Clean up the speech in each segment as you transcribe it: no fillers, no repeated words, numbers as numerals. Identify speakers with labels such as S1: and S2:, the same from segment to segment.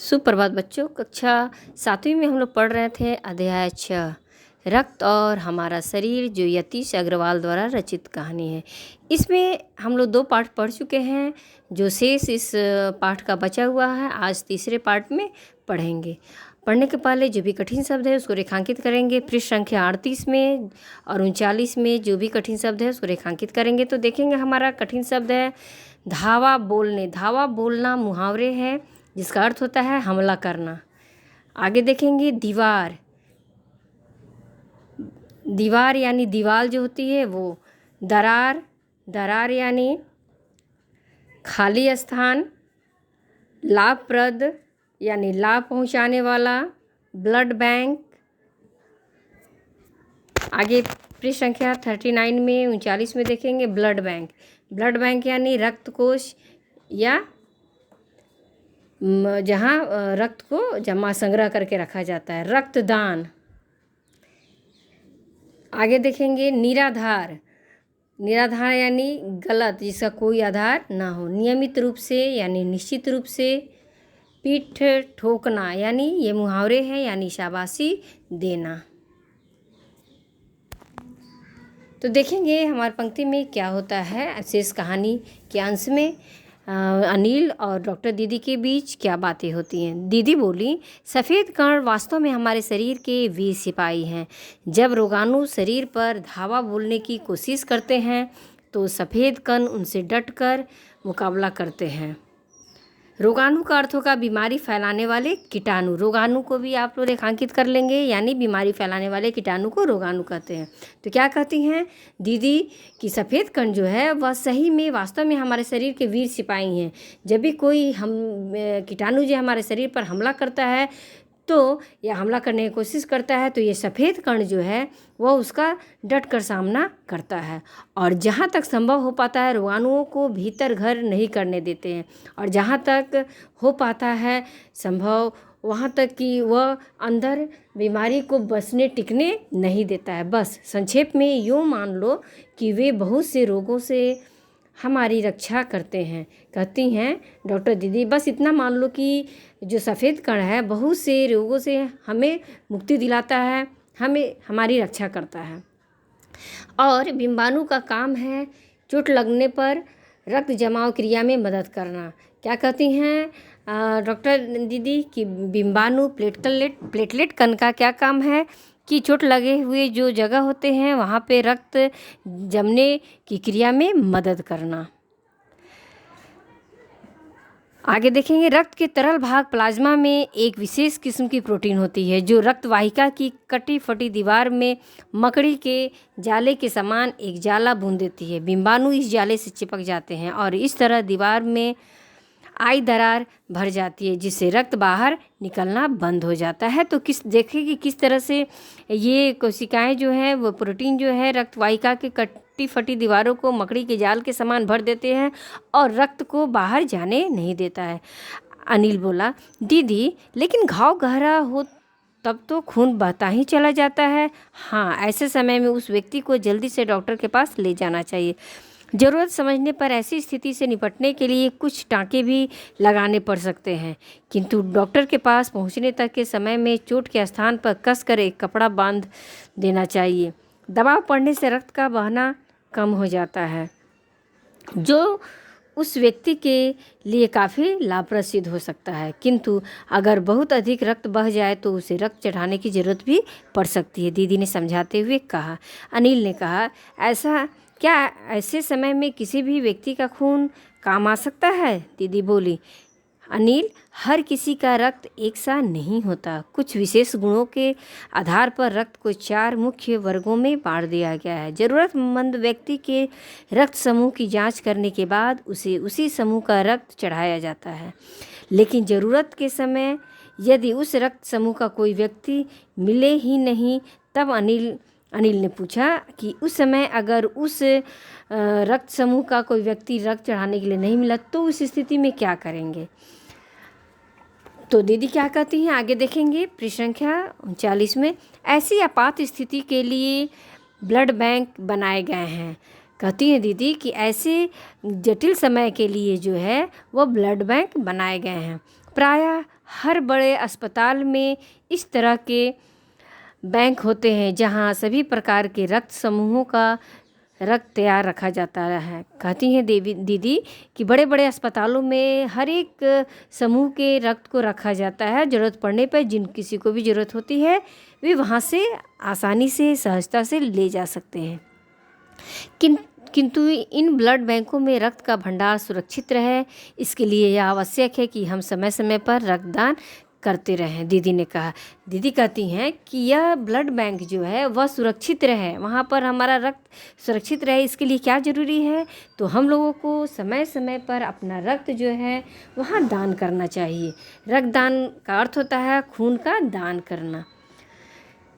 S1: सुप्रभात बच्चों। कक्षा 7वीं में हम लोग पढ़ रहे थे अध्याय 6 रक्त और हमारा शरीर, जो यतीश अग्रवाल द्वारा रचित कहानी है। इसमें हम लोग 2 पाठ पढ़ चुके हैं। जो शेष इस पाठ का बचा हुआ है आज तीसरे पाठ में पढ़ेंगे। पढ़ने के पहले जो भी कठिन शब्द है उसको रेखांकित करेंगे। पृष्ठ संख्या 38 में और 39 में जो भी कठिन शब्द है उसको रेखांकित करेंगे। तो देखेंगे हमारा कठिन शब्द है धावा बोलने। धावा बोलना मुहावरे है जिसका अर्थ होता है हमला करना। आगे देखेंगे दीवार। दीवार यानी दीवार जो होती है वो। दरार। दरार यानी खाली स्थान। लाभप्रद यानी लाभ पहुंचाने वाला। Blood bank. आगे पृष्ठ संख्या 39 में 39 में देखेंगे ब्लड बैंक। ब्लड बैंक यानी रक्त कोष या जहाँ रक्त को जमा संग्रह करके रखा जाता है। रक्तदान। आगे देखेंगे निराधार। निराधार यानी गलत, जिसका कोई आधार ना हो। नियमित रूप से यानी निश्चित रूप से। पीठ ठोकना यानी ये मुहावरे हैं यानी शाबाशी देना। तो देखेंगे हमारी पंक्ति में क्या होता है। शेष कहानी के अंश में अनिल और डॉक्टर दीदी के बीच क्या बातें होती हैं। दीदी बोली, सफ़ेद कण वास्तव में हमारे शरीर के वीर सिपाही हैं। जब रोगाणु शरीर पर धावा बोलने की कोशिश करते हैं तो सफ़ेद कण उनसे डटकर मुकाबला करते हैं। रोगाणु का अर्थ होगा बीमारी फैलाने वाले कीटाणु। रोगाणु को भी आप लोग रेखांकित कर लेंगे, यानी बीमारी फैलाने वाले कीटाणु को रोगाणु कहते हैं। तो क्या कहती हैं दीदी कि सफ़ेद कण जो है वह सही में वास्तव में हमारे शरीर के वीर सिपाही हैं। जब भी कोई कीटाणु जो हमारे शरीर पर हमला करता है तो या हमला करने की कोशिश करता है तो ये सफ़ेद कण जो है वह उसका डट कर सामना करता है और जहाँ तक संभव हो पाता है रोगाणुओं को भीतर घर नहीं करने देते हैं, और जहाँ तक हो पाता है संभव वहाँ तक कि वह अंदर बीमारी को बसने टिकने नहीं देता है। बस संक्षेप में यूँ मान लो कि वे बहुत से रोगों से हमारी रक्षा करते हैं। कहती हैं डॉक्टर दीदी, बस इतना मान लो कि जो सफ़ेद कण है बहुत से रोगों से हमें मुक्ति दिलाता है, हमें हमारी रक्षा करता है। और बिम्बाणु का काम है चोट लगने पर रक्त जमाव क्रिया में मदद करना। क्या कहती हैं डॉक्टर दीदी कि बिम्बाणु प्लेटलेट कण का क्या काम है कि चोट लगे हुए जो जगह होते हैं वहाँ पे रक्त जमने की क्रिया में मदद करना। आगे देखेंगे रक्त के तरल भाग प्लाज्मा में एक विशेष किस्म की प्रोटीन होती है जो रक्त वाहिका की कटी फटी दीवार में मकड़ी के जाले के समान एक जाला बुन देती है। बिम्बाणु इस जाले से चिपक जाते हैं और इस तरह दीवार में आई दरार भर जाती है जिससे रक्त बाहर निकलना बंद हो जाता है। तो देखें कि किस तरह से ये कोशिकाएं जो है वो प्रोटीन जो है रक्त वाहिका के कटी फटी दीवारों को मकड़ी के जाल के समान भर देते हैं और रक्त को बाहर जाने नहीं देता है। अनिल बोला, दीदी लेकिन घाव गहरा हो तब तो खून बहता ही चला जाता है। हाँ, ऐसे समय में उस व्यक्ति को जल्दी से डॉक्टर के पास ले जाना चाहिए। ज़रूरत समझने पर ऐसी स्थिति से निपटने के लिए कुछ टाँके भी लगाने पड़ सकते हैं, किंतु डॉक्टर के पास पहुंचने तक के समय में चोट के स्थान पर कसकर एक कपड़ा बांध देना चाहिए। दबाव पड़ने से रक्त का बहना कम हो जाता है जो उस व्यक्ति के लिए काफ़ी लाभप्रद सिद्ध हो सकता है, किंतु अगर बहुत अधिक रक्त बह जाए तो उसे रक्त चढ़ाने की ज़रूरत भी पड़ सकती है, दीदी ने समझाते हुए कहा। अनिल ने कहा, ऐसे समय में किसी भी व्यक्ति का खून काम आ सकता है? दीदी बोली, अनिल, हर किसी का रक्त एक सा नहीं होता। कुछ विशेष गुणों के आधार पर रक्त को 4 मुख्य वर्गों में बांट दिया गया है। ज़रूरतमंद व्यक्ति के रक्त समूह की जांच करने के बाद उसे उसी समूह का रक्त चढ़ाया जाता है, लेकिन ज़रूरत के समय यदि उस रक्त समूह का कोई व्यक्ति मिले ही नहीं तब अनिल ने पूछा कि उस समय अगर उस रक्त समूह का कोई व्यक्ति रक्त चढ़ाने के लिए नहीं मिला तो उस स्थिति में क्या करेंगे। तो दीदी क्या कहती हैं आगे देखेंगे। पृष्ठ संख्या 39 में ऐसी आपात स्थिति के लिए ब्लड बैंक बनाए गए हैं। कहती हैं दीदी कि ऐसे जटिल समय के लिए जो है वो ब्लड बैंक बनाए गए हैं। प्रायः हर बड़े अस्पताल में इस तरह के बैंक होते हैं जहां सभी प्रकार के रक्त समूहों का रक्त तैयार रखा जाता है। कहती हैं दीदी कि बड़े बड़े अस्पतालों में हर एक समूह के रक्त को रखा जाता है। ज़रूरत पड़ने पर जिन किसी को भी ज़रूरत होती है वे वहाँ से आसानी से सहजता से ले जा सकते हैं। किंतु इन ब्लड बैंकों में रक्त का भंडार सुरक्षित रहे, इसके लिए यह आवश्यक है कि हम समय समय पर रक्तदान करते रहें, दीदी ने कहा। दीदी कहती हैं कि यह ब्लड बैंक जो है वह सुरक्षित रहे, वहाँ पर हमारा रक्त सुरक्षित रहे, इसके लिए क्या ज़रूरी है, तो हम लोगों को समय समय पर अपना रक्त जो है वहाँ दान करना चाहिए। रक्तदान का अर्थ होता है खून का दान करना।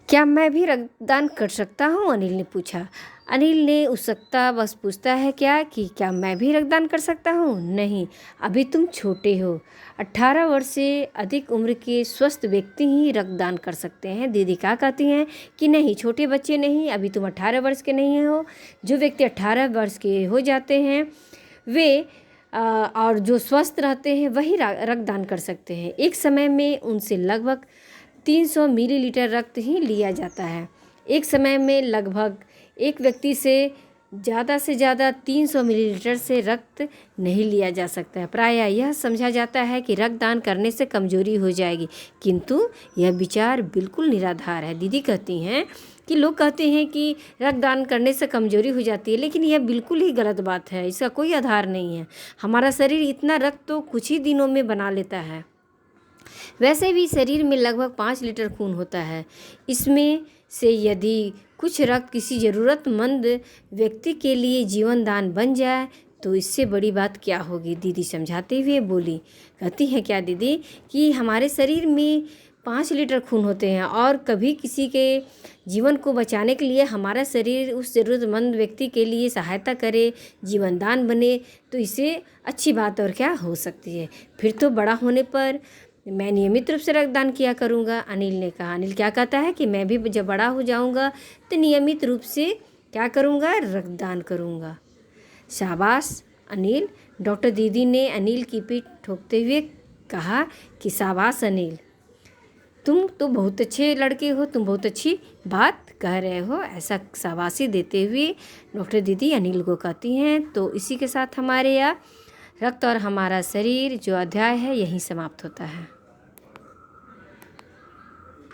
S1: क्या मैं भी रक्तदान कर सकता हूँ? अनिल ने पूछा। अनिल ने उत्सुकता बस पूछता है क्या मैं भी रक्तदान कर सकता हूँ? नहीं, अभी तुम छोटे हो। 18 वर्ष से अधिक उम्र के स्वस्थ व्यक्ति ही रक्तदान कर सकते हैं। दीदी क्या कहती हैं कि नहीं, छोटे बच्चे नहीं, अभी तुम 18 वर्ष के नहीं हो। जो व्यक्ति 18 वर्ष के हो जाते हैं वे और जो स्वस्थ रहते हैं वही रक्तदान कर सकते हैं। एक समय में उनसे लगभग 300 मिलीलीटर रक्त ही लिया जाता है। एक समय में लगभग एक व्यक्ति से ज़्यादा 300 मिलीलीटर से रक्त नहीं लिया जा सकता है। प्रायः यह समझा जाता है कि रक्तदान करने से कमजोरी हो जाएगी, किंतु यह विचार बिल्कुल निराधार है। दीदी कहती हैं कि लोग कहते हैं कि रक्तदान करने से कमजोरी हो जाती है, लेकिन यह बिल्कुल ही गलत बात है, इसका कोई आधार नहीं है। हमारा शरीर इतना रक्त तो कुछ ही दिनों में बना लेता है। वैसे भी शरीर में लगभग 5 लीटर खून होता है। इसमें से यदि कुछ रक्त किसी ज़रूरतमंद व्यक्ति के लिए जीवन दान बन जाए तो इससे बड़ी बात क्या होगी, दीदी समझाते हुए बोली। कहती हैं क्या दीदी कि हमारे शरीर में 5 लीटर खून होते हैं और कभी किसी के जीवन को बचाने के लिए हमारा शरीर उस ज़रूरतमंद व्यक्ति के लिए सहायता करे, जीवन दान बने, तो इससे अच्छी बात और क्या हो सकती है। फिर तो बड़ा होने पर मैं नियमित रूप से रक्तदान किया करूँगा, अनिल ने कहा। अनिल क्या कहता है कि मैं भी जब बड़ा हो जाऊँगा तो नियमित रूप से क्या करूँगा, रक्तदान करूँगा। शाबाश अनिल, डॉक्टर दीदी ने अनिल की पीठ ठोकते हुए कहा कि शाबाश अनिल, तुम तो बहुत अच्छे लड़के हो, तुम बहुत अच्छी बात कह रहे हो। ऐसा शाबाशी देते हुए डॉक्टर दीदी अनिल को कहती हैं। तो इसी के साथ हमारे यहाँ रक्त और हमारा शरीर जो अध्याय है यहीं समाप्त होता है।